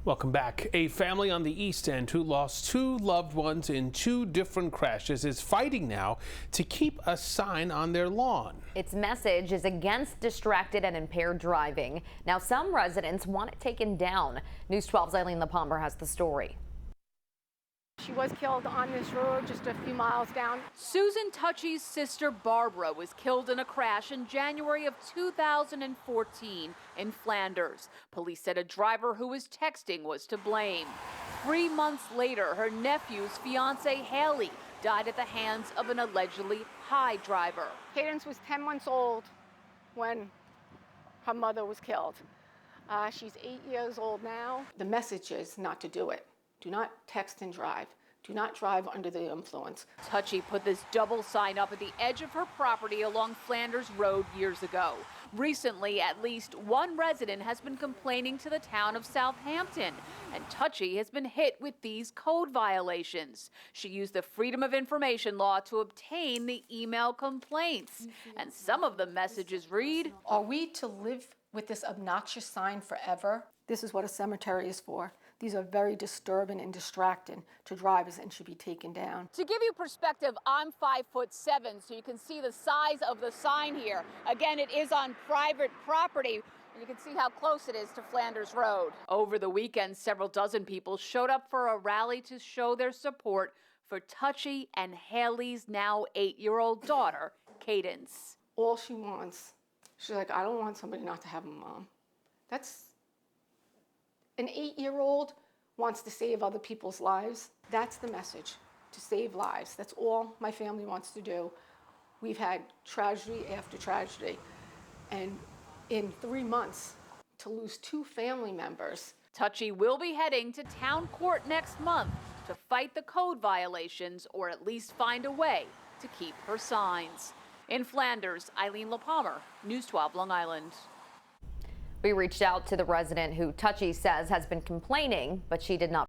Welcome back. A family on the East End who lost two loved ones in two different crashes is fighting now to keep a sign on their lawn. Its message is against distracted and impaired driving. Now some residents want it taken down. News 12's Eileen LaPalmer has the story. She was killed on this road just a few miles down. Susan Tucci's sister Barbara was killed in a crash in January of 2014 in Flanders. Police said a driver who was texting was to blame. 3 months later, her nephew's fiance Haley died at the hands of an allegedly high driver. Cadence was 10 months old when her mother was killed. She's 8 years old now. The message is not to do it. Do not text and drive. Do not drive under the influence. Tucci put this double sign up at the edge of her property along Flanders Road years ago. Recently, at least one resident has been complaining to the town of Southampton, and Tucci has been hit with these code violations. She used the Freedom of Information law to obtain the email complaints, and some of the messages read, Are we to live with this obnoxious sign forever? This is what a cemetery is for. These are very disturbing and distracting to drivers and should be taken down. To give you perspective, I'm 5'7", so you can see the size of the sign here. Again, it is on private property, and you can see how close it is to Flanders Road. Over the weekend, several dozen people showed up for a rally to show their support for Tucci and Haley's now 8-year-old daughter, Cadence. All she wants, she's like, I don't want somebody not to have a mom. That's an 8-year-old wants to save other people's lives. That's the message, to save lives. That's all my family wants to do. We've had tragedy after tragedy. And in 3 months, to lose 2 family members. Tucci will be heading to town court next month to fight the code violations or at least find a way to keep her signs. In Flanders, Eileen LaPalmer, News 12 Long Island. We reached out to the resident who Tucci says has been complaining, but she did not